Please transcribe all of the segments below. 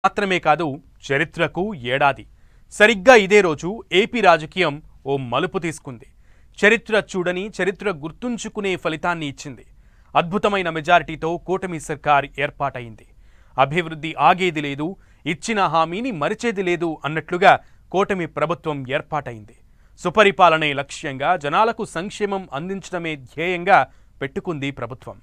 మాత్రమే కాదు చరిత్రకు ఏడాది. సరిగ్గా ఇదే రోజు ఏపీ రాజకీయం ఓ మలుపు తీసుకుంది. చరిత్ర చూడని, చరిత్ర గుర్తుంచుకునే ఫలితాన్ని ఇచ్చింది. అద్భుతమైన మెజారిటీతో కూటమి సర్కార్ ఏర్పాటైంది. అభివృద్ధి ఆగేది లేదు, ఇచ్చిన హామీని మరిచేది లేదు అన్నట్లుగా కూటమి ప్రభుత్వం ఏర్పాటైంది. సుపరిపాలనే లక్ష్యంగా, జనాలకు సంక్షేమం అందించడమే ధ్యేయంగా పెట్టుకుంది ప్రభుత్వం.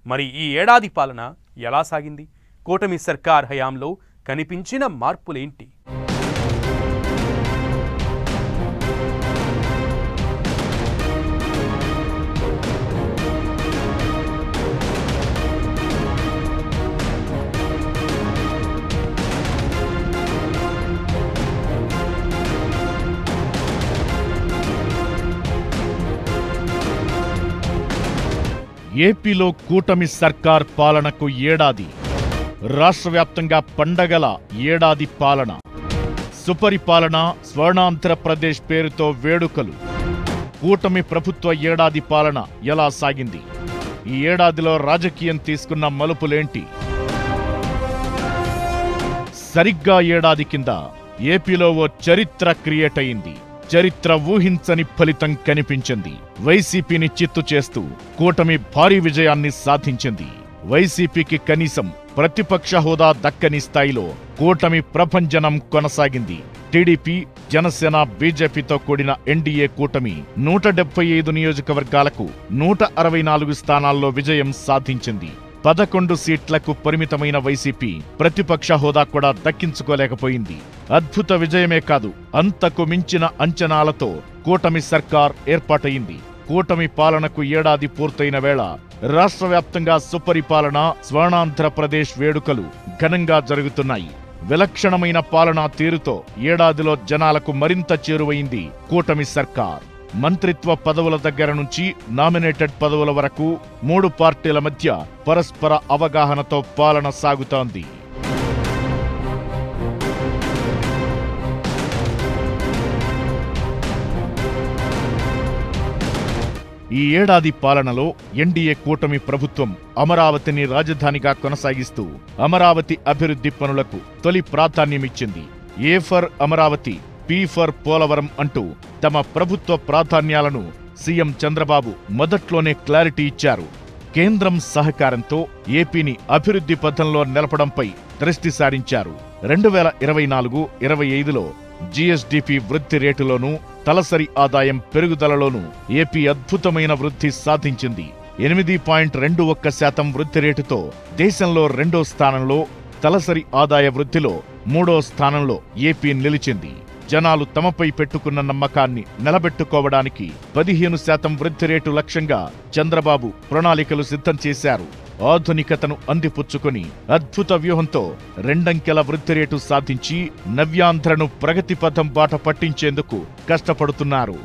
మరి ఈ ఏడాది పాలన ఎలా సాగింది? కూటమి సర్కార్ హయాంలో కనిపించిన మార్పులేంటి? ఏపీలో కూటమి సర్కార్ పాలనకు ఏడాది. రాష్ట్ర వ్యాప్తంగా పండగల ఏడాది పాలన. సుపరిపాలన, స్వర్ణాంధ్రప్రదేశ్ పేరుతో వేడుకలు. కూటమి ప్రభుత్వ ఏడాది పాలన ఎలా సాగింది? ఈ ఏడాదిలో రాజకీయం తీసుకున్న మలుపులేంటి? సరిగ్గా ఏడాది కింద ఏపీలో ఓ చరిత్ర క్రియేట్ అయింది. చరిత్ర ఊహించని ఫలితం కనిపించింది. వైసీపీని చిత్తు చేస్తూ కూటమి భారీ విజయాన్ని సాధించింది. వైసీపీకి కనీసం ప్రతిపక్ష హోదా దక్కని స్థాయిలో కూటమి ప్రభంజనం కొనసాగింది. టీడీపీ, జనసేన, బీజేపీతో కూడిన ఎన్డీఏ కూటమి 175 నియోజకవర్గాలకు 164 స్థానాల్లో విజయం సాధించింది. 11 సీట్లకు పరిమితమైన వైసీపీ ప్రతిపక్ష హోదా కూడా దక్కించుకోలేకపోయింది. అద్భుత విజయమే కాదు, అంతకు మించిన అంచనాలతో కూటమి సర్కార్ ఏర్పాటయింది. కూటమి పాలనకు ఏడాది పూర్తయిన వేళ రాష్ట్ర వ్యాప్తంగా సుపరిపాలన, స్వర్ణాంధ్రప్రదేశ్ వేడుకలు ఘనంగా జరుగుతున్నాయి. విలక్షణమైన పాలనా తీరుతో ఏడాదిలో జనాలకు మరింత చేరువైంది కూటమి సర్కార్. మంత్రిత్వ పదవుల దగ్గర నుంచి నామినేటెడ్ పదవుల వరకు 3 పార్టీల మధ్య పరస్పర అవగాహనతో పాలన సాగుతోంది. ఈ ఏడాది పాలనలో ఎన్డీఏ కూటమి ప్రభుత్వం అమరావతిని రాజధానిగా కొనసాగిస్తూ అమరావతి అభివృద్ధి పనులకు తొలి ప్రాధాన్యమిచ్చింది. A for Amaravati, P for Polavaram అంటూ తమ ప్రభుత్వ ప్రాధాన్యాలను సీఎం చంద్రబాబు మొదట్లోనే క్లారిటీ ఇచ్చారు. కేంద్రం సహకారంతో ఏపీని అభివృద్ధి పథంలో నిలపడంపై దృష్టి సారించారు. 2024-25లో జీఎస్డీపీ వృద్ధి రేటులోనూ, తలసరి ఆదాయం పెరుగుదలలోనూ ఏపీ అద్భుతమైన వృద్ధి సాధించింది. 8.21% వృద్ధి రేటుతో దేశంలో 2వ స్థానంలో, తలసరి ఆదాయ వృద్ధిలో 3వ స్థానంలో ఏపీ నిలిచింది. జనాలు తమపై పెట్టుకున్న నమ్మకాన్ని నిలబెట్టుకోవడానికి 15% వృద్ధి రేటు లక్ష్యంగా చంద్రబాబు ప్రణాళికలు సిద్ధం చేశారు. ఆధునికతను అందిపుచ్చుకుని అద్భుత వ్యూహంతో 2 అంకెల వృద్ధి రేటు సాధించి నవ్యాంధ్రను ప్రగతి పథం బాట పట్టించేందుకు కష్టపడుతున్నారు.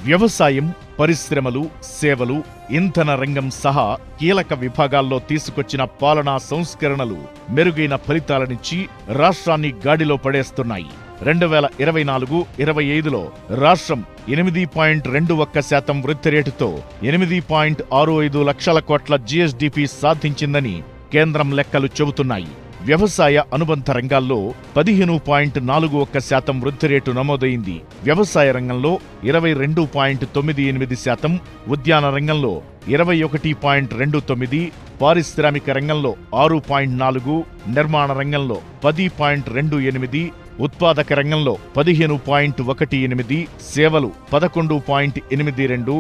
వ్యవసాయం, పరిశ్రమలు, సేవలు, ఇంధన రంగం సహా కీలక విభాగాల్లో తీసుకొచ్చిన పాలనా సంస్కరణలు మెరుగైన ఫలితాలనిచ్చి రాష్ట్రాన్ని గాడిలో పడేస్తున్నాయి. 2024-25లో రాష్ట్రం 8.21% వృద్ధి రేటుతో 8.65 లక్షల కోట్ల జీఎస్డీపీ సాధించిందని కేంద్రం లెక్కలు చెబుతున్నాయి. వ్యవసాయ అనుబంధ రంగాల్లో 15.41% వృద్ధి రేటు నమోదైంది. వ్యవసాయ రంగంలో 22.98%, ఉద్యాన రంగంలో 21.29%, పారిశ్రామిక రంగంలో 6.4%, నిర్మాణ రంగంలో 10.28%, ఉత్పాదక రంగంలో 15.18%, సేవలు 11.82%,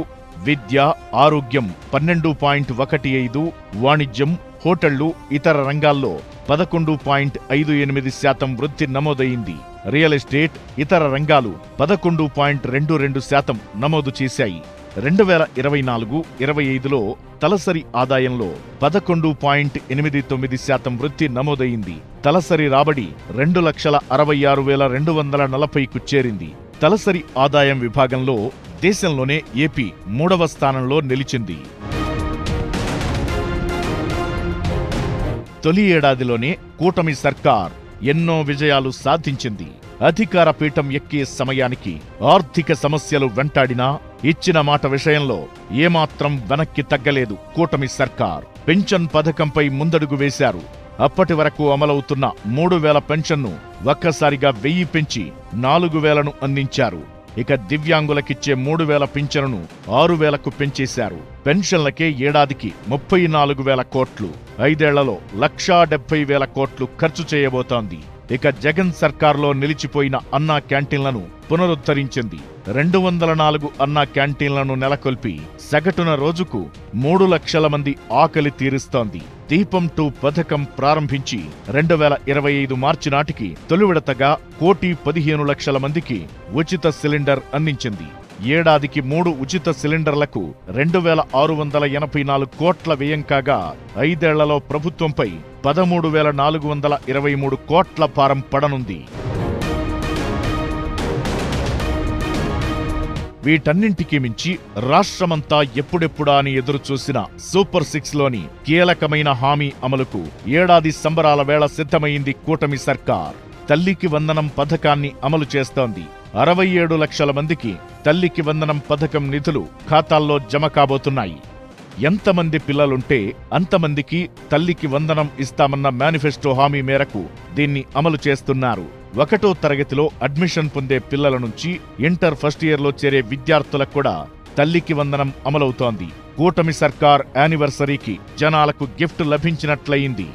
విద్య, ఆరోగ్యం 12.15%, వాణిజ్యం, హోటళ్లు, ఇతర రంగాల్లో 11.58% వృద్ధి నమోదైంది. రియల్ ఎస్టేట్, ఇతర రంగాలు 11.22% నమోదు చేశాయి. 2024-25లో తలసరి ఆదాయంలో 11.89% వృద్ధి నమోదైంది. తలసరి రాబడి 2,66,240కు చేరింది. తలసరి ఆదాయం విభాగంలో దేశంలోనే ఏపీ 3వ స్థానంలో నిలిచింది. తొలి ఏడాదిలోనే కూటమి సర్కార్ ఎన్నో విజయాలు సాధించింది. అధికార పీఠం ఎక్కే సమయానికి ఆర్థిక సమస్యలు వెంటాడినా ఇచ్చిన మాట విషయంలో ఏమాత్రం వెనక్కి తగ్గలేదు కూటమి సర్కార్. పెన్షన్ పథకంపై ముందడుగు వేశారు. అప్పటి వరకు అమలవుతున్న 3000 పెన్షన్ను ఒక్కసారిగా 1000 పెంచి 4000ను అందించారు. ఇక దివ్యాంగులకిచ్చే 3000 పింఛనును 6000కు పెంచేశారు. పెన్షన్లకే ఏడాదికి 34,000 కోట్లు, 5 ఏళ్లలో 1,70,000 కోట్లు ఖర్చు చేయబోతోంది. ఇక జగన్ సర్కార్లో నిలిచిపోయిన అన్నా క్యాంటీన్లను పునరుద్ధరించింది. 204 అన్నా క్యాంటీన్లను నెలకొల్పి సగటున రోజుకు 3 లక్షల మంది ఆకలి తీరుస్తోంది. దీపం 2 పథకం ప్రారంభించి 2025 మార్చి నాటికి తొలి విడతగా 1,15,00,000 మందికి ఉచిత సిలిండర్ అందించింది. ఏడాదికి 3 ఉచిత సిలిండర్లకు 2,684 కోట్ల వ్యయం కాగా 5 ఏళ్లలో ప్రభుత్వంపై 13,423 కోట్ల భారం పడనుంది. వీటన్నింటికీ మించి రాష్ట్రమంతా ఎప్పుడెప్పుడా అని ఎదురుచూసిన సూపర్ 6లోని కీలకమైన హామీ అమలుకు ఏడాది సంబరాల వేళ సిద్ధమైంది కూటమి సర్కార్. తల్లికి వందనం పథకాన్ని అమలు చేస్తోంది. 67 లక్షల మందికి తల్లికి వందనం పథకం నిధులు ఖాతాల్లో జమ కాబోతున్నాయి. ఎంతమంది పిల్లలుంటే అంతమందికి తల్లికి వందనం ఇస్తామన్న మేనిఫెస్టో హామీ మేరకు దీన్ని అమలు చేస్తున్నారు. 1వ తరగతిలో అడ్మిషన్ పొందే పిల్లల నుంచి ఇంటర్ ఫస్ట్ ఇయర్లో చేరే విద్యార్థులకు కూడా తల్లికి వందనం అమలవుతోంది. కూటమి సర్కార్ యానివర్సరీకి జనాలకు గిఫ్ట్ లభించినట్లయింది.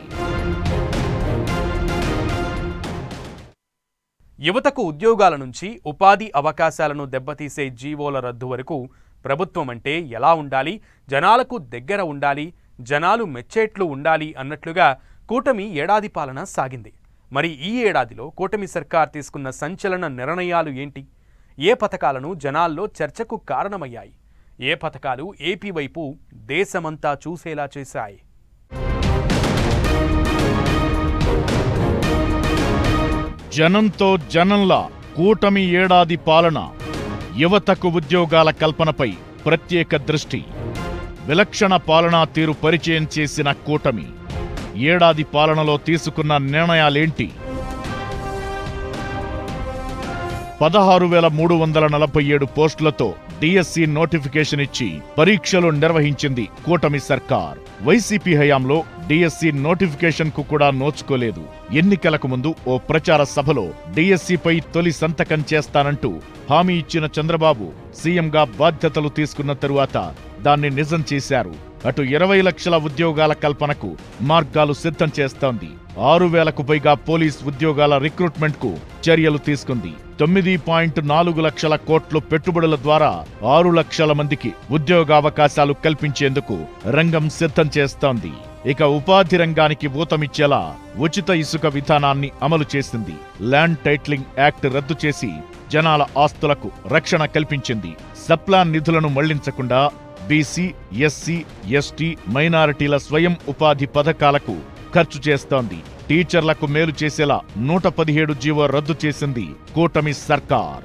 యువతకు ఉద్యోగాల నుంచి ఉపాధి అవకాశాలను దెబ్బతీసే జీవోల రద్దు వరకు ప్రభుత్వం అంటే ఎలా ఉండాలి, జనాలకు దగ్గర ఉండాలి, జనాలు మెచ్చేట్లు ఉండాలి అన్నట్లుగా కూటమి ఏడాది పాలన సాగింది. మరి ఈ ఏడాదిలో కూటమి సర్కార్ తీసుకున్న సంచలన నిర్ణయాలు ఏంటి? ఏ పథకాలను జనాల్లో చర్చకు కారణమయ్యాయి? ఏ పథకాలు ఏపీ వైపు దేశమంతా చూసేలా చేశాయి? జనంతో జనంలా కూటమి ఏడాది పాలన. యువతకు ఉద్యోగాల కల్పనపై ప్రత్యేక దృష్టి. విలక్షణ పాలనా తీరు పరిచయం చేసిన కూటమి ఏడాది పాలనలో తీసుకున్న నిర్ణయాలేంటి? 16,347 పోస్టులతో డిఎస్సి నోటిఫికేషన్ ఇచ్చి పరీక్షలు నిర్వహించింది కూటమి సర్కార్. వైసీపీ హయాంలో డిఎస్సి నోటిఫికేషన్ కు కూడా నోచుకోలేదు. ఎన్నికలకు ముందు ఓ ప్రచార సభలో డిఎస్సిపై తొలి సంతకం చేస్తానంటూ హామీ ఇచ్చిన చంద్రబాబు సీఎంగా బాధ్యతలు తీసుకున్న తరువాత దాన్ని నిజం చేశారు. అటు 20 లక్షల ఉద్యోగాల కల్పనకు మార్గాలు సిద్ధం చేస్తోంది. 6,000కు పైగా పోలీస్ ఉద్యోగాల రిక్రూట్మెంట్ కు చర్యలు తీసుకుంది. 9.4 లక్షల కోట్లు పెట్టుబడుల ద్వారా 6 లక్షల మందికి ఉద్యోగావకాశాలు కల్పించేందుకు రంగం సిద్ధం చేస్తోంది. ఇక ఉపాధి రంగానికి ఊతమిచ్చేలా ఉచిత ఇసుక విధానాన్ని అమలు చేసింది. ల్యాండ్ టైటిలింగ్ యాక్ట్ రద్దు చేసి జనాల ఆస్తులకు రక్షణ కల్పించింది. సప్లాన్ నిధులను మళ్లించకుండా బీసీ, ఎస్సీ, ఎస్టీ, మైనారిటీల స్వయం ఉపాధి పథకాలకు ఖర్చు చేస్తోంది. టీచర్లకు మేలు చేసేలా 117 జీవో రద్దు చేసింది కూటమి సర్కార్.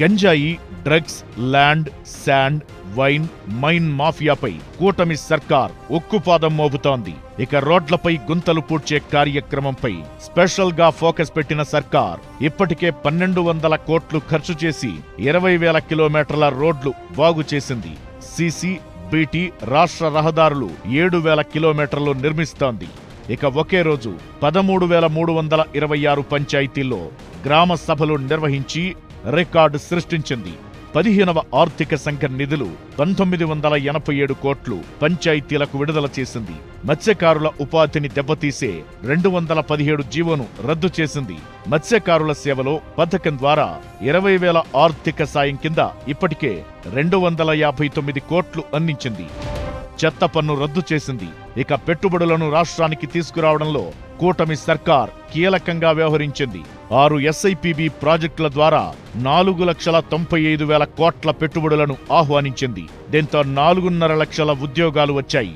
గంజాయి, drugs, land, sand, wine, mine మాఫియాపై కూటమి సర్కార్ ఉక్కుపాదం మోపుతోంది. ఇక రోడ్లపై గుంతలు పూడ్చే కార్యక్రమంపై స్పెషల్ గా ఫోకస్ పెట్టిన సర్కార్ ఇప్పటికే 1,200 కోట్లు ఖర్చు చేసి 20,000 కిలోమీటర్ల రోడ్లు బాగు చేసింది. సీసీ, బీటీ, రాష్ట్ర రహదారులు 7,000 కిలోమీటర్లు నిర్మిస్తోంది. ఇక ఒకే రోజు 13,326 పంచాయతీల్లో గ్రామ సభలు నిర్వహించి రికార్డు సృష్టించింది. 15వ ఆర్థిక సంఘ నిధులు 1987 కోట్లు పంచాయతీలకు విడుదల చేసింది. మత్స్యకారుల ఉపాధిని దెబ్బతీసే 217 జీవోను రద్దు చేసింది. మత్స్యకారుల సేవలో పథకం ద్వారా 20,000 ఆర్థిక సాయం కింద ఇప్పటికే 259 కోట్లు అందించింది. చెత్త పన్ను రద్దు చేసింది. ఇక పెట్టుబడులను రాష్ట్రానికి తీసుకురావడంలో కూటమి సర్కార్ కీలకంగా వ్యవహరించింది. 6 ఎస్ఐపిబి ప్రాజెక్టుల ద్వారా 4,95,000 కోట్ల పెట్టుబడులను ఆహ్వానించింది. దీంతో 4.5 లక్షల ఉద్యోగాలు వచ్చాయి.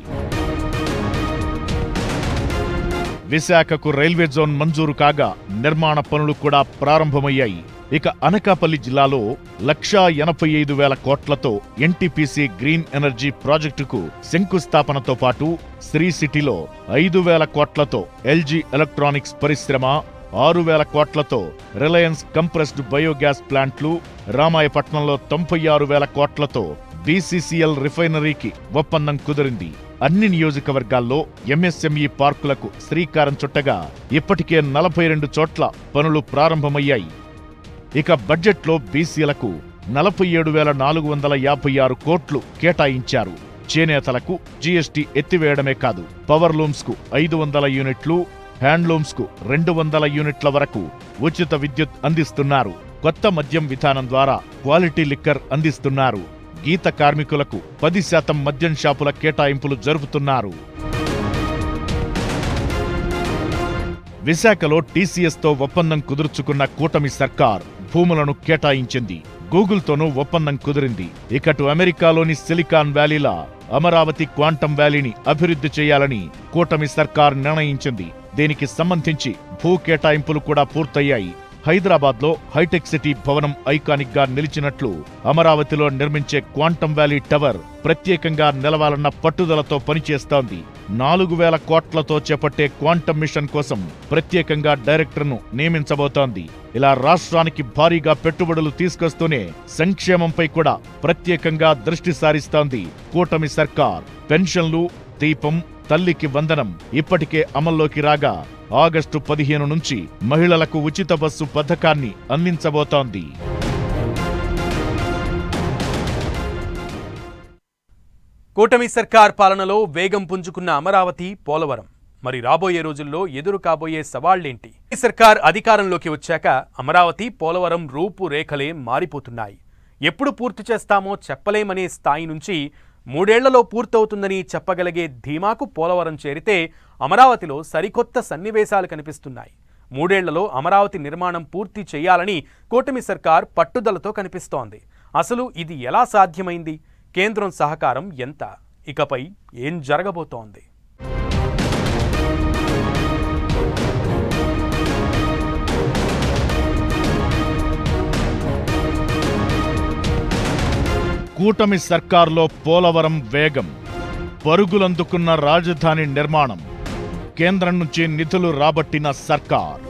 విశాఖకు రైల్వే జోన్ మంజూరు కాగా నిర్మాణ పనులు కూడా ప్రారంభమయ్యాయి. ఇక అనకాపల్లి జిల్లాలో 1,85,000 కోట్లతో ఎన్టీపీసీ గ్రీన్ ఎనర్జీ ప్రాజెక్టుకు శంకుస్థాపనతో పాటు శ్రీ సిటీలో 5,000 కోట్లతో ఎల్జీ ఎలక్ట్రానిక్స్ పరిశ్రమ, 6,000 కోట్లతో రిలయన్స్ కంప్రెస్డ్ బయోగ్యాస్ ప్లాంట్లు, రామాయపట్నంలో 96,000 కోట్లతో బీసీసీఎల్ రిఫైనరీకి ఒప్పందం కుదిరింది. అన్ని నియోజకవర్గాల్లో ఎంఎస్ఎంఈ పార్కులకు శ్రీకారం చుట్టగా ఇప్పటికే 42 చోట్ల పనులు ప్రారంభమయ్యాయి. ఇక బడ్జెట్లో బీసీలకు 47,456 కోట్లు కేటాయించారు. చేనేతలకు జీఎస్టీ ఎత్తివేయడమే కాదు, పవర్లూమ్స్ కు 500 యూనిట్లు, హ్యాండ్లూమ్స్ కు 200 యూనిట్ల వరకు ఉచిత విద్యుత్ అందిస్తున్నారు. కొత్త మద్యం విధానం ద్వారా క్వాలిటీ లిక్కర్ అందిస్తున్నారు. గీత కార్మికులకు 10% మద్యం షాపుల కేటాయింపులు జరుపుతున్నారు. విశాఖలో టీసీఎస్తో ఒప్పందం కుదుర్చుకున్న కూటమి సర్కార్ భూములను కేటాయించింది. గూగుల్తోనూ ఒప్పందం కుదిరింది. ఇకటు అమెరికాలోని సిలికాన్ వ్యాలీలా అమరావతి క్వాంటం వ్యాలీని అభివృద్ధి చేయాలని కూటమి సర్కార్ నిర్ణయించింది. దీనికి సంబంధించి భూ కేటాయింపులు కూడా పూర్తయ్యాయి. హైదరాబాద్లో హైటెక్ సిటీ భవనం ఐకానిక్ గా నిలిచినట్లు అమరావతిలో నిర్మించే క్వాంటం వ్యాలీ టవర్ ప్రత్యేకంగా నిలవాలన్న పట్టుదలతో పనిచేస్తోంది. 4,000 కోట్లతో చేపట్టే క్వాంటం మిషన్ కోసం ప్రత్యేకంగా డైరెక్టర్ను నియమించబోతోంది. ఇలా రాష్ట్రానికి భారీగా పెట్టుబడులు తీసుకొస్తూనే సంక్షేమంపై కూడా ప్రత్యేకంగా దృష్టి సారిస్తోంది కూటమి సర్కార్. పెన్షన్లు, దీపం, తల్లికి వందనం ఇప్పటికే అమల్లోకి రాగా ఆగస్టు 15 నుంచి మహిళలకు ఉచిత బస్సు పథకాన్ని అందించబోతోంది. కూటమి సర్కార్ పాలనలో వేగం పుంజుకున్న అమరావతి, పోలవరం. మరి రాబోయే రోజుల్లో ఎదురు కాబోయే సవాళ్లేంటి? సర్కార్ అధికారంలోకి వచ్చాక అమరావతి, పోలవరం రూపురేఖలే మారిపోతున్నాయి. ఎప్పుడు పూర్తి చేస్తామో చెప్పలేమనే స్థాయి నుంచి 3 ఏళ్లలో పూర్తవుతుందని చెప్పగలిగే ధీమాకు పోలవరం చేరితే అమరావతిలో సరికొత్త సన్నివేశాలు కనిపిస్తున్నాయి. 3 ఏళ్లలో అమరావతి నిర్మాణం పూర్తి చేయాలని కూటమి సర్కార్ పట్టుదలతో కనిపిస్తోంది. అసలు ఇది ఎలా సాధ్యమైంది? కేంద్రం సహకారం ఎంత? ఇకపై ఏం జరగబోతోంది? కూటమి సర్కార్లో పోలవరం వేగం, పరుగులందుకున్న రాజధాని నిర్మాణం, కేంద్రం నుంచి నిధులు రాబట్టిన సర్కార్.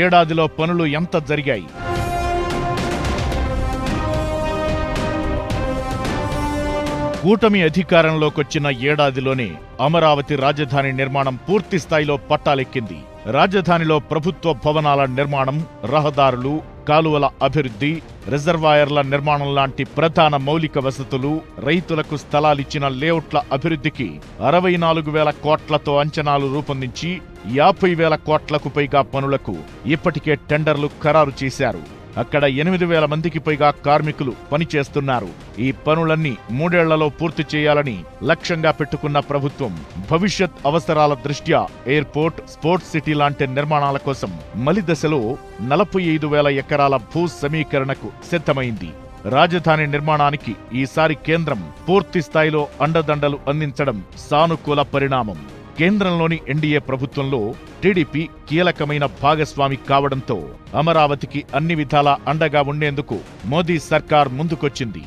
ఏడాదిలో పనులు ఎంత జరిగాయి? కూటమి అధికారంలోకొచ్చిన ఏడాదిలోనే అమరావతి రాజధాని నిర్మాణం పూర్తి స్థాయిలో పట్టాలెక్కింది. రాజధానిలో ప్రభుత్వ భవనాల నిర్మాణం, రహదారులు, కాలువల అభివృద్ధి, రిజర్వాయర్ల నిర్మాణం లాంటి ప్రధాన మౌలిక వసతులు, రైతులకు స్థలాలిచ్చిన లేఅవుట్ల అభివృద్ధికి 64,000 కోట్లతో అంచనాలు రూపొందించి 50,000 కోట్లకు పైగా పనులకు ఇప్పటికే టెండర్లు ఖరారు చేశారు. అక్కడ 8,000 మందికి పైగా కార్మికులు పనిచేస్తున్నారు. ఈ పనులన్నీ 3 ఏళ్లలో పూర్తి చేయాలని లక్ష్యంగా పెట్టుకున్న ప్రభుత్వం భవిష్యత్ అవసరాల దృష్ట్యా ఎయిర్పోర్ట్, స్పోర్ట్స్ సిటీ లాంటి నిర్మాణాల కోసం మలి దశలో 45,000 ఎకరాల భూ సమీకరణకు సిద్ధమైంది. రాజధాని నిర్మాణానికి ఈసారి కేంద్రం పూర్తి స్థాయిలో అండదండలు అందించడం సానుకూల పరిణామం. కేంద్రంలోని ఎన్డీఏ ప్రభుత్వంలో టీడీపీ కీలకమైన భాగస్వామి కావడంతో అమరావతికి అన్ని విధాలా అండగా ఉండేందుకు మోదీ సర్కార్ ముందుకొచ్చింది.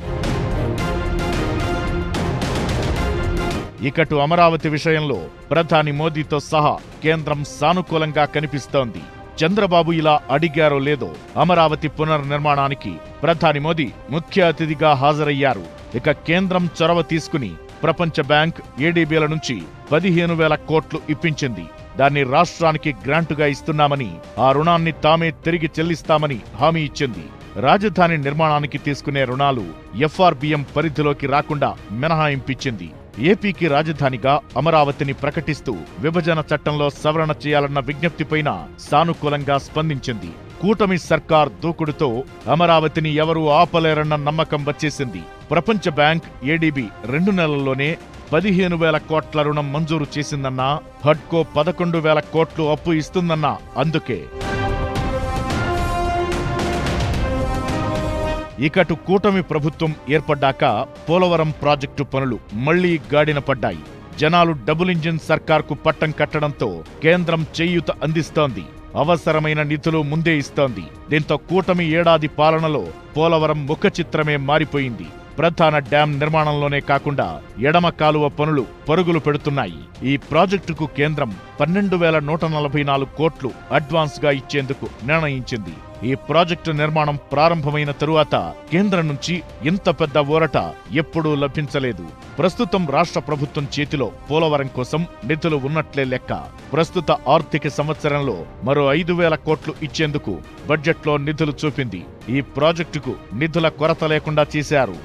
ఇకటు అమరావతి విషయంలో ప్రధాని మోదీతో సహా కేంద్రం సానుకూలంగా కనిపిస్తోంది. చంద్రబాబు ఇలా అడిగారో లేదో అమరావతి పునర్నిర్మాణానికి ప్రధాని మోదీ ముఖ్య అతిథిగా హాజరయ్యారు. ఇక కేంద్రం చొరవ తీసుకుని ప్రపంచ బ్యాంక్, ఏడీబీల నుంచి 15,000 కోట్లు ఇప్పించింది. దాన్ని రాష్ట్రానికి గ్రాంటుగా ఇస్తున్నామని, ఆ రుణాన్ని తామే తిరిగి చెల్లిస్తామని హామీ ఇచ్చింది. రాజధాని నిర్మాణానికి తీసుకునే రుణాలు ఎఫ్ఆర్బిఎం పరిధిలోకి రాకుండా మినహాయింపించింది. ఏపీకి రాజధానిగా అమరావతిని ప్రకటిస్తూ విభజన చట్టంలో సవరణ చేయాలన్న విజ్ఞప్తిపైన సానుకూలంగా స్పందించింది. కూటమి సర్కార్ దూకుడుతో అమరావతిని ఎవరూ ఆపలేరన్న నమ్మకం వచ్చేసింది. ప్రపంచ బ్యాంక్, ఏడీబీ 2 నెలల్లోనే 15,000 కోట్ల రుణం మంజూరు చేసిందన్నా, హడ్కో 11,000 కోట్లు అప్పు ఇస్తుందన్నా అందుకే. ఇకటు కూటమి ప్రభుత్వం ఏర్పడ్డాక పోలవరం ప్రాజెక్టు పనులు మళ్లీ గాడిన పడ్డాయి. జనాలు డబుల్ ఇంజిన్ సర్కార్కు పట్టం కట్టడంతో కేంద్రం చేయూత అందిస్తోంది. అవసరమైన నిధులు ముందే ఇస్తోంది. దీంతో కూటమి ఏడాది పాలనలో పోలవరం ముఖ చిత్రమే మారిపోయింది. ప్రధాన డ్యాం నిర్మాణంలోనే కాకుండా ఎడమ కాలువ పనులు పరుగులు పెడుతున్నాయి. ఈ ప్రాజెక్టుకు కేంద్రం 12,144 కోట్లు అడ్వాన్స్ గా ఇచ్చేందుకు నిర్ణయించింది. ఈ ప్రాజెక్టు నిర్మాణం ప్రారంభమైన తరువాత కేంద్రం నుంచి ఇంత పెద్ద ఊరట ఎప్పుడూ లభించలేదు. ప్రస్తుతం రాష్ట్ర ప్రభుత్వం చేతిలో పోలవరం కోసం నిధులు ఉన్నట్లే లెక్క. ప్రస్తుత ఆర్థిక సంవత్సరంలో మరో 5,000 కోట్లు ఇచ్చేందుకు బడ్జెట్లో నిధులు చూపింది. ఈ ప్రాజెక్టుకు నిధుల కొరత లేకుండా చేశారు.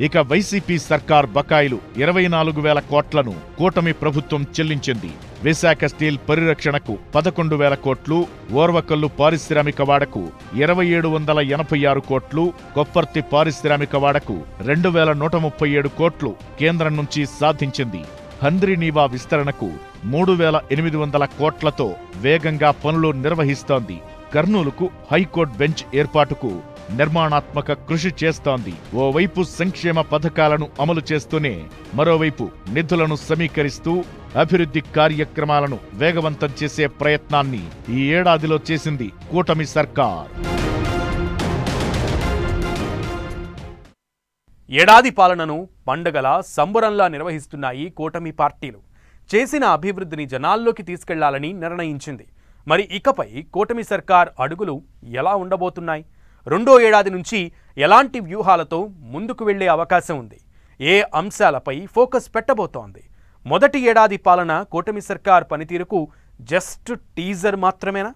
ఇక వైసీపీ సర్కార్ బకాయిలు 24,000 కోట్లను కూటమి ప్రభుత్వం చెల్లించింది. విశాఖ స్టీల్ పరిరక్షణకు 11,000 కోట్లు, ఓర్వకల్లు పారిశ్రామిక వాడకు 2,786 కోట్లు, కొప్పర్తి పారిశ్రామిక వాడకు 2,137 కోట్లు కేంద్రం నుంచి సాధించింది. హంద్రీనీవా విస్తరణకు 3,800 కోట్లతో వేగంగా పనులు నిర్వహిస్తోంది. కర్నూలుకు హైకోర్టు బెంచ్ ఏర్పాటుకు నిర్మాణాత్మక కృషి చేస్తోంది. ఓవైపు సంక్షేమ పథకాలను అమలు చేస్తూనే మరోవైపు నిధులను సమీకరిస్తూ అభివృద్ధి కార్యక్రమాలను వేగవంతం చేసే ప్రయత్నాన్ని ఈ ఏడాదిలో చేసింది కూటమి సర్కార్. ఏడాది పాలనను పండగలా సంబరంలా నిర్వహిస్తున్నాయి కూటమి పార్టీలు. చేసిన అభివృద్ధిని జనాల్లోకి తీసుకెళ్లాలని నిర్ణయించింది. మరి ఇకపై కూటమి సర్కార్ అడుగులు ఎలా ఉండబోతున్నాయి? రెండో ఏడాది నుంచి ఎలాంటి వ్యూహాలతో ముందుకు వెళ్లే అవకాశం ఉంది? ఏ అంశాలపై ఫోకస్ పెట్టబోతోంది? మొదటి ఏడాది పాలన కూటమి సర్కార్ పనితీరుకు జస్ట్ టీజర్ మాత్రమేనా?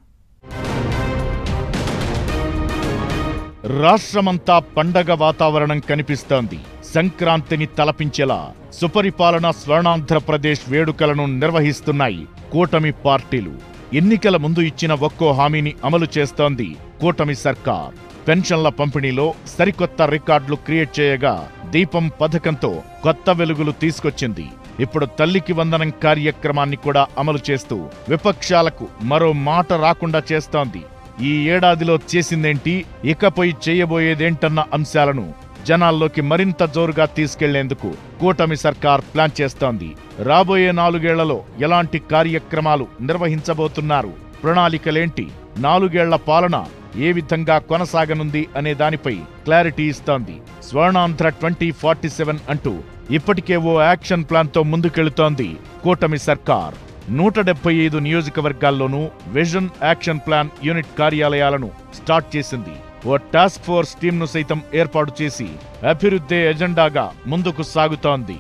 రాష్ట్రమంతా పండగ వాతావరణం కనిపిస్తోంది. సంక్రాంతిని తలపించేలా సుపరిపాలన స్వర్ణాంధ్రప్రదేశ్ వేడుకలను నిర్వహిస్తున్నాయి కూటమి పార్టీలు. ఎన్నికల ముందు ఇచ్చిన ఒక్కో హామీని అమలు చేస్తోంది కూటమి సర్కార్. పెన్షన్ల పంపిణీలో సరికొత్త రికార్డులు క్రియేట్ చేయగా దీపం పథకంతో కొత్త వెలుగులు తీసుకొచ్చింది. ఇప్పుడు తల్లికి వందనం కార్యక్రమాన్ని కూడా అమలు చేస్తూ విపక్షాలకు మరో మాట రాకుండా చేస్తోంది. ఈ ఏడాదిలో చేసిందేంటి, ఇకపై చేయబోయేదేంటన్న అంశాలను జనాల్లోకి మరింత జోరుగా తీసుకెళ్లేందుకు కూటమి సర్కార్ ప్లాన్ చేస్తోంది. రాబోయే 4 ఏళ్లలో ఎలాంటి కార్యక్రమాలు నిర్వహించబోతున్నారు, ప్రణాళికలేంటి, 4 ఏళ్ల పాలన ఏ విధంగా కొనసాగనుంది అనే దానిపై క్లారిటీ ఇస్తోంది. స్వర్ణాంధ్ర 2047 అంటూ ఇప్పటికే ఓ యాక్షన్ ప్లాన్తో ముందుకెళుతోంది కూటమి సర్కార్. 175 నియోజకవర్గాల్లోనూ విజన్ యాక్షన్ ప్లాన్ యూనిట్ కార్యాలయాలను స్టార్ట్ చేసింది. ఓ టాస్క్ ఫోర్స్ టీంను సైతం ఏర్పాటు చేసి అభివృద్ధి ఎజెండాగా ముందుకు సాగుతోంది.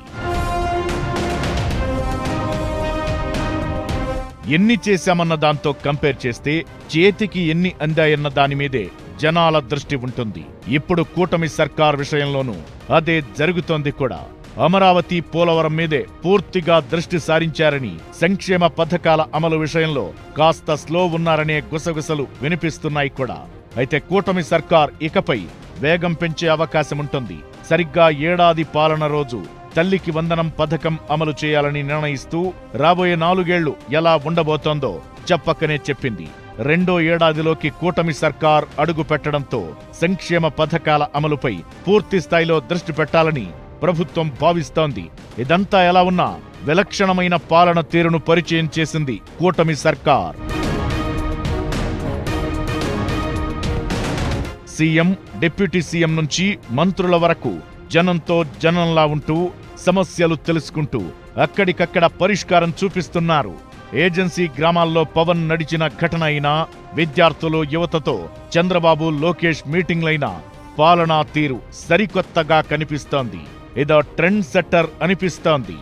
ఎన్ని చేశామన్న దాంతో కంపేర్ చేస్తే చేతికి ఎన్ని అందాయన్న దానిమీదే జనాల దృష్టి ఉంటుంది. ఇప్పుడు కూటమి సర్కార్ విషయంలోనూ అదే జరుగుతోంది కూడా. అమరావతి, పోలవరం మీదే పూర్తిగా దృష్టి సారించారని, సంక్షేమ పథకాల అమలు విషయంలో కాస్త స్లో ఉన్నారనే గుసగుసలు వినిపిస్తున్నాయి కూడా. అయితే కూటమి సర్కార్ ఇకపై వేగం పెంచే అవకాశముంటుంది. సరిగ్గా ఏడాది పాలన రోజు తల్లికి వందనం పథకం అమలు చేయాలని నిర్ణయిస్తూ రాబోయే 4 ఏళ్లు ఎలా ఉండబోతోందో చెప్పకనే చెప్పింది. రెండో ఏడాదిలోకి కూటమి సర్కార్ అడుగు పెట్టడంతో సంక్షేమ పథకాల అమలుపై పూర్తి స్థాయిలో దృష్టి పెట్టాలని ప్రభుత్వం భావిస్తోంది. ఇదంతా ఎలా ఉన్నా విలక్షణమైన పాలన తీరును పరిచయం చేసింది కూటమి సర్కార్. సీఎం, డిప్యూటీ సీఎం నుంచి మంత్రుల వరకు జనంతో జనంలా ఉంటూ సమస్యలు తెలుసుకుంటూ అక్కడికక్కడ పరిష్కారం చూపిస్తున్నారు. ఏజెన్సీ గ్రామాల్లో పవన్ నడిచిన ఘటన అయినా, విద్యార్థులు, యువతతో చంద్రబాబు, లోకేష్ మీటింగ్లైనా పాలనా తీరు సరికొత్తగా కనిపిస్తోంది. ఇదో ట్రెండ్ సెట్టర్ అనిపిస్తోంది.